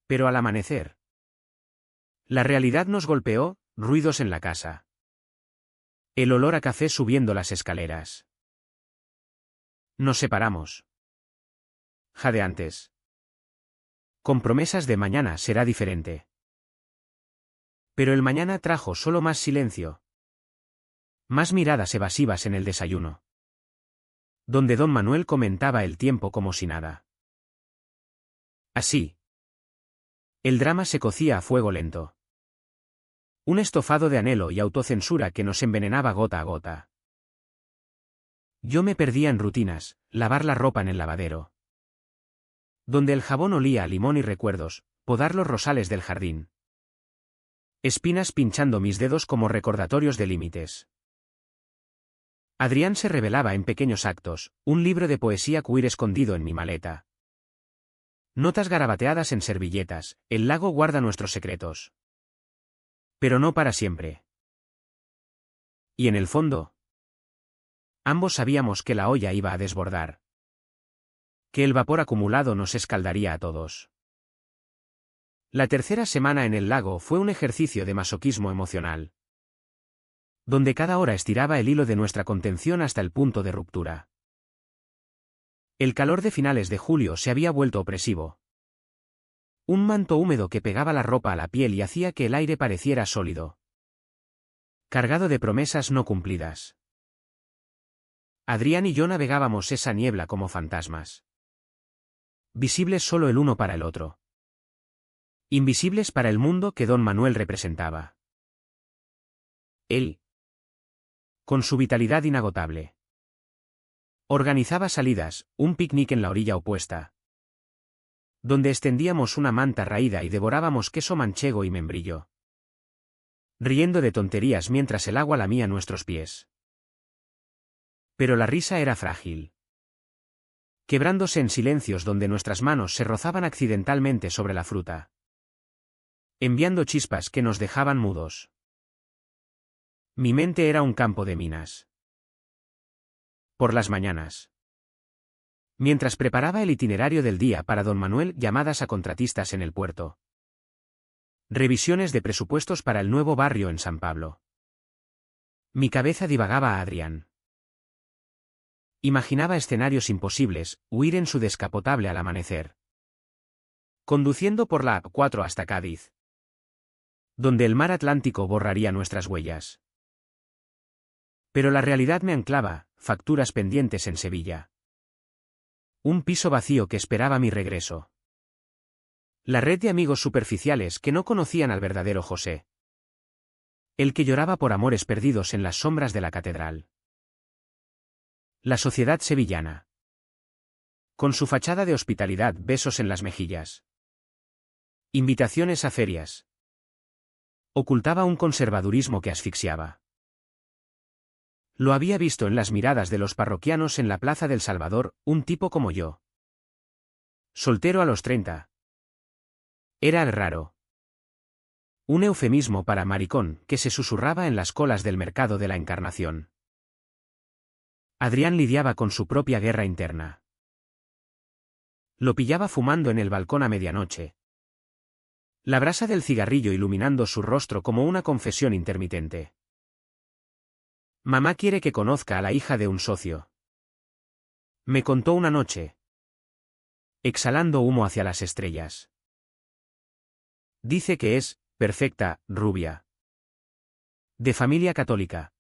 Pero al amanecer, la realidad nos golpeó, ruidos en la casa. El olor a café subiendo las escaleras. Nos separamos. Jadeantes. Con promesas de mañana será diferente. Pero el mañana trajo solo más silencio. Más miradas evasivas en el desayuno. Donde don Manuel comentaba el tiempo como si nada. Así. El drama se cocía a fuego lento. Un estofado de anhelo y autocensura que nos envenenaba gota a gota. Yo me perdía en rutinas, lavar la ropa en el lavadero. Donde el jabón olía a limón y recuerdos, podar los rosales del jardín. Espinas pinchando mis dedos como recordatorios de límites. Adrián se revelaba en pequeños actos, un libro de poesía queer escondido en mi maleta. Notas garabateadas en servilletas, el lago guarda nuestros secretos. Pero no para siempre. Y en el fondo, ambos sabíamos que la olla iba a desbordar. Que el vapor acumulado nos escaldaría a todos. La tercera semana en el lago fue un ejercicio de masoquismo emocional. Donde cada hora estiraba el hilo de nuestra contención hasta el punto de ruptura. El calor de finales de julio se había vuelto opresivo. Un manto húmedo que pegaba la ropa a la piel y hacía que el aire pareciera sólido. Cargado de promesas no cumplidas. Adrián y yo navegábamos esa niebla como fantasmas. Visibles solo el uno para el otro. Invisibles para el mundo que don Manuel representaba. Él, con su vitalidad inagotable, organizaba salidas, un picnic en la orilla opuesta, donde extendíamos una manta raída y devorábamos queso manchego y membrillo, riendo de tonterías mientras el agua lamía nuestros pies. Pero la risa era frágil, quebrándose en silencios donde nuestras manos se rozaban accidentalmente sobre la fruta, enviando chispas que nos dejaban mudos. Mi mente era un campo de minas. Por las mañanas, mientras preparaba el itinerario del día para don Manuel, llamadas a contratistas en el puerto. Revisiones de presupuestos para el nuevo barrio en San Pablo. Mi cabeza divagaba a Adrián. Imaginaba escenarios imposibles, huir en su descapotable al amanecer. Conduciendo por la A4 hasta Cádiz, donde el mar Atlántico borraría nuestras huellas. Pero la realidad me anclaba, facturas pendientes en Sevilla. Un piso vacío que esperaba mi regreso. La red de amigos superficiales que no conocían al verdadero José. El que lloraba por amores perdidos en las sombras de la catedral. La sociedad sevillana. Con su fachada de hospitalidad, besos en las mejillas. Invitaciones a ferias. Ocultaba un conservadurismo que asfixiaba. Lo había visto en las miradas de los parroquianos en la Plaza del Salvador, un tipo como yo. Soltero a los 30. Era el raro. Un eufemismo para maricón que se susurraba en las colas del mercado de la Encarnación. Adrián lidiaba con su propia guerra interna. Lo pillaba fumando en el balcón a medianoche. La brasa del cigarrillo iluminando su rostro como una confesión intermitente. Mamá quiere que conozca a la hija de un socio. Me contó una noche. Exhalando humo hacia las estrellas. Dice que es perfecta, rubia. De familia católica.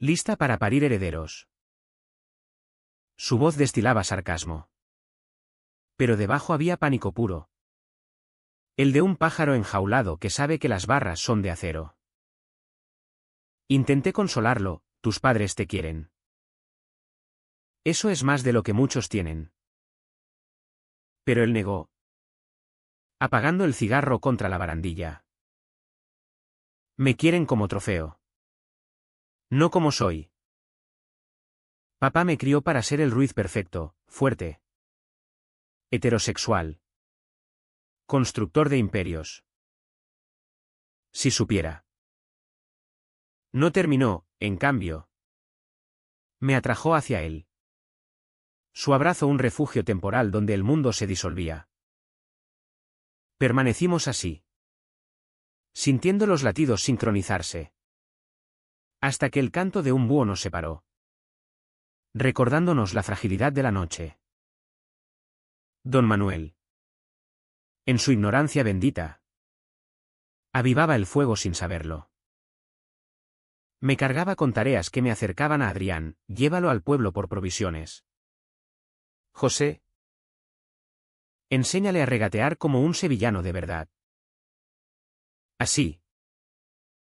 Lista para parir herederos. Su voz destilaba sarcasmo. Pero debajo había pánico puro. El de un pájaro enjaulado que sabe que las barras son de acero. Intenté consolarlo, tus padres te quieren. Eso es más de lo que muchos tienen. Pero él negó. Apagando el cigarro contra la barandilla. Me quieren como trofeo. No como soy. Papá me crió para ser el Ruiz perfecto, fuerte. Heterosexual. Constructor de imperios. Si supiera. No terminó, en cambio. Me atrajo hacia él. Su abrazo un refugio temporal donde el mundo se disolvía. Permanecimos así. Sintiendo los latidos sincronizarse. Hasta que el canto de un búho nos separó. Recordándonos la fragilidad de la noche. Don Manuel. En su ignorancia bendita. Avivaba el fuego sin saberlo. Me cargaba con tareas que me acercaban a Adrián, llévalo al pueblo por provisiones. José. Enséñale a regatear como un sevillano de verdad. Así.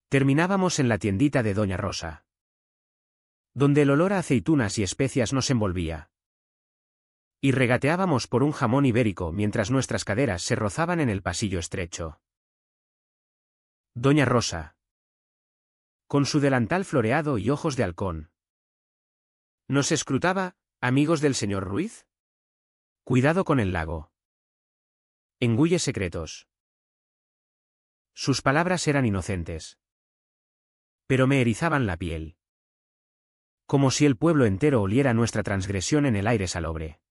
Terminábamos en la tiendita de Doña Rosa. Donde el olor a aceitunas y especias nos envolvía. Y regateábamos por un jamón ibérico mientras nuestras caderas se rozaban en el pasillo estrecho. Doña Rosa. Con su delantal floreado y ojos de halcón. ¿Nos escrutaba, amigos del señor Ruiz? Cuidado con el lago. Engulle secretos. Sus palabras eran inocentes. Pero me erizaban la piel. Como si el pueblo entero oliera nuestra transgresión en el aire salobre.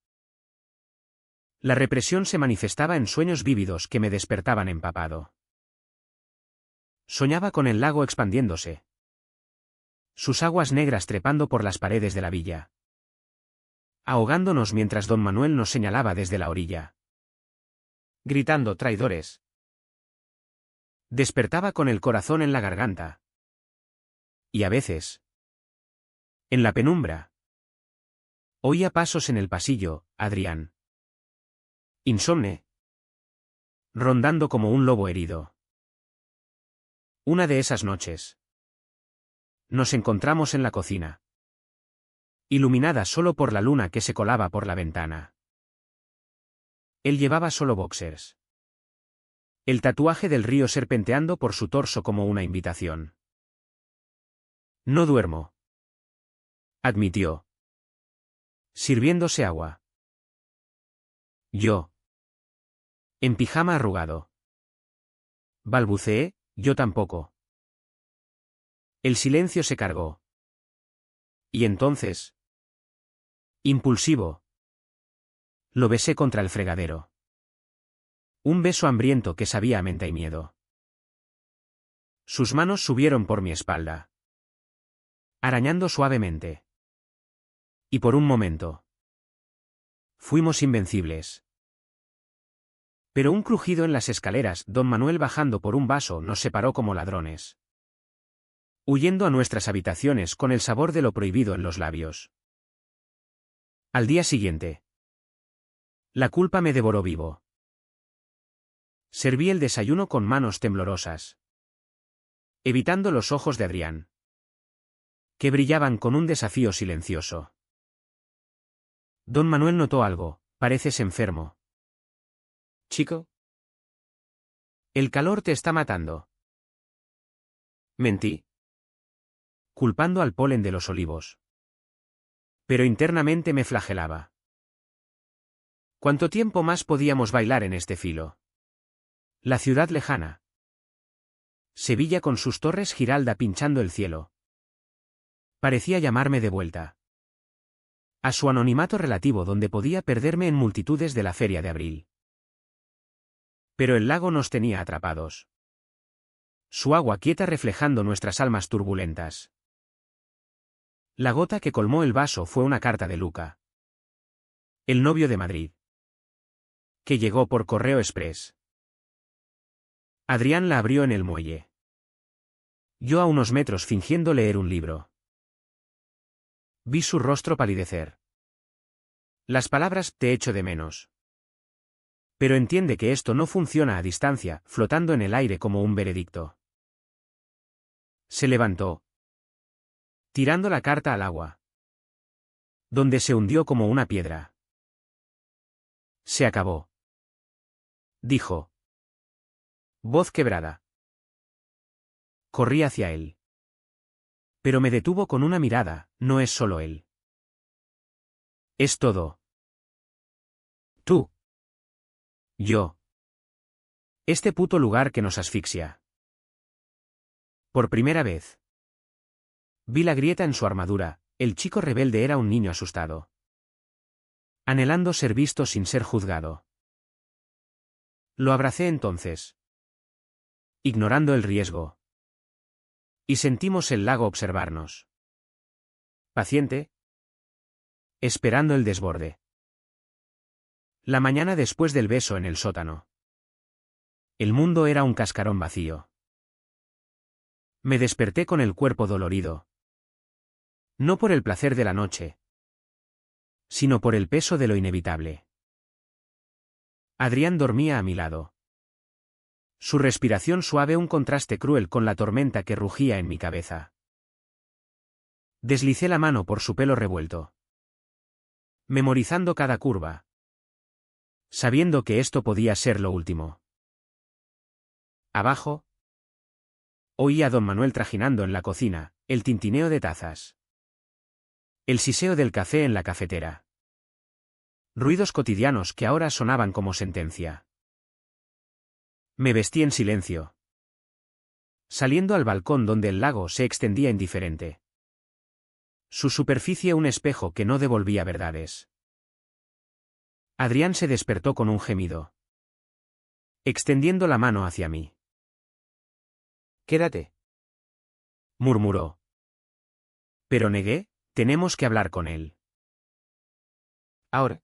La represión se manifestaba en sueños vívidos que me despertaban empapado. Soñaba con el lago expandiéndose. Sus aguas negras trepando por las paredes de la villa. Ahogándonos mientras don Manuel nos señalaba desde la orilla. Gritando traidores. Despertaba con el corazón en la garganta. Y a veces. En la penumbra. Oía pasos en el pasillo, Adrián. Insomne. Rondando como un lobo herido. Una de esas noches. Nos encontramos en la cocina. Iluminada solo por la luna que se colaba por la ventana. Él llevaba solo boxers. El tatuaje del río serpenteando por su torso como una invitación. No duermo. Admitió. Sirviéndose agua. Yo. En pijama arrugado. Balbuceé, yo tampoco. El silencio se cargó. Y entonces. Impulsivo. Lo besé contra el fregadero. Un beso hambriento que sabía a menta y miedo. Sus manos subieron por mi espalda. Arañando suavemente. Y por un momento. Fuimos invencibles. Pero un crujido en las escaleras, don Manuel bajando por un vaso nos separó como ladrones. Huyendo a nuestras habitaciones con el sabor de lo prohibido en los labios. Al día siguiente. La culpa me devoró vivo. Serví el desayuno con manos temblorosas. Evitando los ojos de Adrián. Que brillaban con un desafío silencioso. Don Manuel notó algo, pareces enfermo. Chico. El calor te está matando. Mentí. culpando al polen de los olivos. Pero internamente me flagelaba. ¿Cuánto tiempo más podíamos bailar en este filo? La ciudad lejana. Sevilla con sus torres Giralda pinchando el cielo. Parecía llamarme de vuelta. A su anonimato relativo donde podía perderme en multitudes de la feria de abril. Pero el lago nos tenía atrapados. Su agua quieta reflejando nuestras almas turbulentas. La gota que colmó el vaso fue una carta de Luca. El novio de Madrid. Que llegó por correo express. Adrián la abrió en el muelle. Yo a unos metros fingiendo leer un libro. Vi su rostro palidecer. Las palabras «te echo de menos». Pero entiende que esto no funciona a distancia, flotando en el aire como un veredicto. Se levantó, tirando la carta al agua, donde se hundió como una piedra. Se acabó, dijo. Voz quebrada. Corrí hacia él. Pero me detuvo con una mirada, no es solo él. Es todo. Tú. Yo. Este puto lugar que nos asfixia. Por primera vez. Vi la grieta en su armadura, el chico rebelde era un niño asustado. Anhelando ser visto sin ser juzgado. Lo abracé entonces. Ignorando el riesgo. Y sentimos el lago observarnos. Paciente. Esperando el desborde. La mañana después del beso en el sótano. El mundo era un cascarón vacío. Me desperté con el cuerpo dolorido. No por el placer de la noche, sino por el peso de lo inevitable. Adrián dormía a mi lado. Su respiración suave un contraste cruel con la tormenta que rugía en mi cabeza. Deslicé la mano por su pelo revuelto. Memorizando cada curva. Sabiendo que esto podía ser lo último. Abajo. Oí a don Manuel trajinando en la cocina, el tintineo de tazas. El siseo del café en la cafetera. Ruidos cotidianos que ahora sonaban como sentencia. Me vestí en silencio. Saliendo al balcón donde el lago se extendía indiferente. Su superficie un espejo que no devolvía verdades. Adrián se despertó con un gemido. Extendiendo la mano hacia mí. Quédate, murmuró. Pero negué, tenemos que hablar con él. ahora.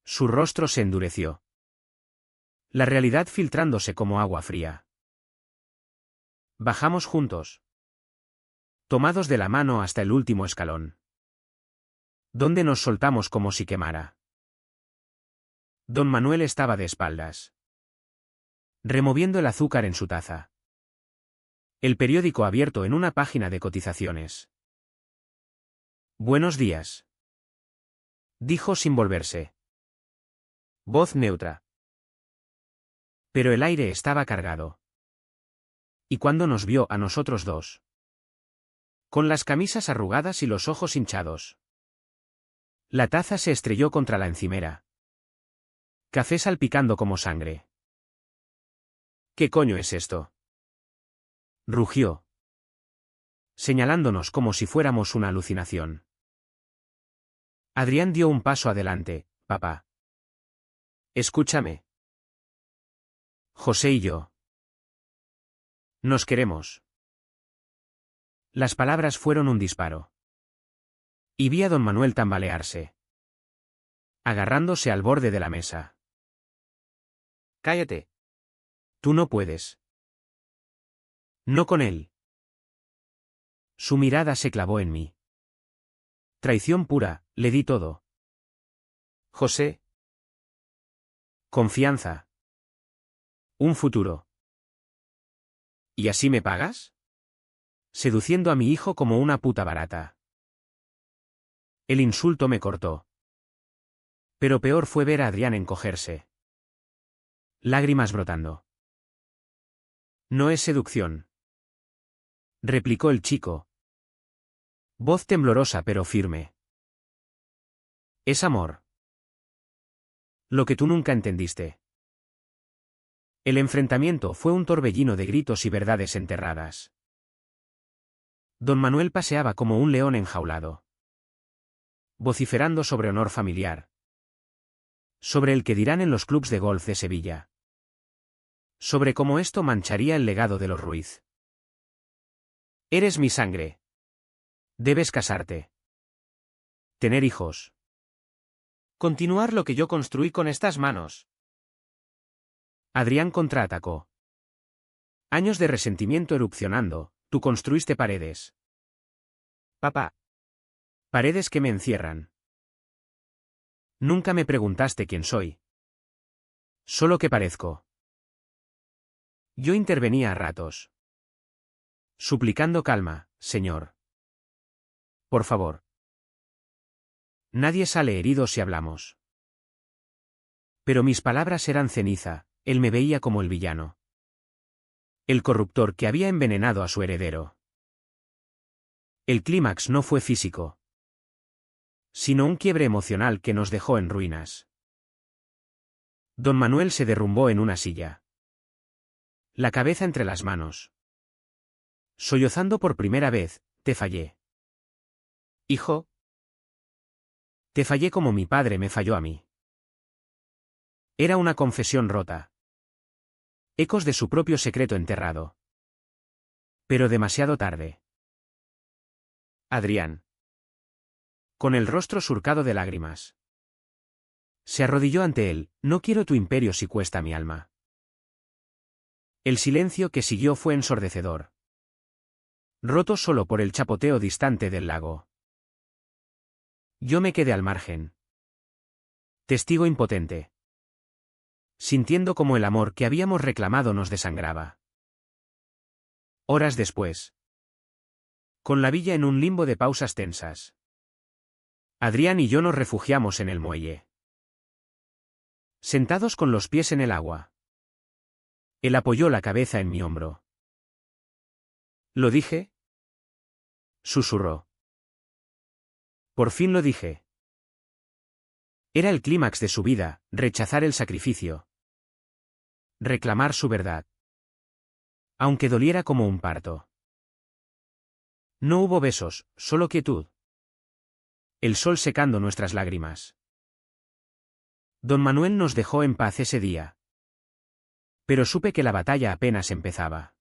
Su rostro se endureció. La realidad filtrándose como agua fría. Bajamos juntos. Tomados de la mano hasta el último escalón. Donde nos soltamos como si quemara. Don Manuel estaba de espaldas. Removiendo el azúcar en su taza. El periódico abierto en una página de cotizaciones. Buenos días. Dijo sin volverse. Voz neutra. Pero el aire estaba cargado. ¿Y cuando nos vio a nosotros dos? Con las camisas arrugadas y los ojos hinchados. La taza se estrelló contra la encimera. Café salpicando como sangre. ¿Qué coño es esto? Rugió. Señalándonos como si fuéramos una alucinación. Adrián dio un paso adelante, papá. Escúchame. José y yo. Nos queremos. Las palabras fueron un disparo. Y vi a don Manuel tambalearse. Agarrándose al borde de la mesa. Cállate. Tú no puedes. No con él. Su mirada se clavó en mí. Traición pura, le di todo. José. Confianza. Un futuro. ¿Y así me pagas? Seduciendo a mi hijo como una puta barata. El insulto me cortó. Pero peor fue ver a Adrián encogerse. Lágrimas brotando. No es seducción. replicó el chico. Voz temblorosa pero firme. Es amor. Lo que tú nunca entendiste. El enfrentamiento fue un torbellino de gritos y verdades enterradas. Don Manuel paseaba como un león enjaulado, vociferando sobre honor familiar, sobre el que dirán en los clubs de golf de Sevilla, sobre cómo esto mancharía el legado de los Ruiz. Eres mi sangre. Debes casarte. Tener hijos. Continuar lo que yo construí con estas manos. Adrián contraatacó. Años de resentimiento erupcionando, tú construiste paredes. Papá. Paredes que me encierran. Nunca me preguntaste quién soy. Solo qué parezco. Yo intervenía a ratos. Suplicando calma, señor. Por favor. Nadie sale herido si hablamos. Pero mis palabras eran ceniza, él me veía como el villano. El corruptor que había envenenado a su heredero. El clímax no fue físico, sino un quiebre emocional que nos dejó en ruinas. Don Manuel se derrumbó en una silla, la cabeza entre las manos. Sollozando por primera vez, te fallé. Hijo. Te fallé como mi padre me falló a mí. Era una confesión rota. Ecos de su propio secreto enterrado. Pero demasiado tarde. Adrián. Con el rostro surcado de lágrimas. Se arrodilló ante él, no quiero tu imperio si cuesta mi alma. El silencio que siguió fue ensordecedor. Roto solo por el chapoteo distante del lago. Yo me quedé al margen. Testigo impotente. Sintiendo como el amor que habíamos reclamado nos desangraba. Horas después. Con la villa en un limbo de pausas tensas. Adrián y yo nos refugiamos en el muelle. Sentados con los pies en el agua. Él apoyó la cabeza en mi hombro. ¿Lo dije? Susurró. Por fin lo dije. Era el clímax de su vida, rechazar el sacrificio. Reclamar su verdad. Aunque doliera como un parto. No hubo besos, solo quietud. El sol secando nuestras lágrimas. Don Manuel nos dejó en paz ese día. Pero supe que la batalla apenas empezaba.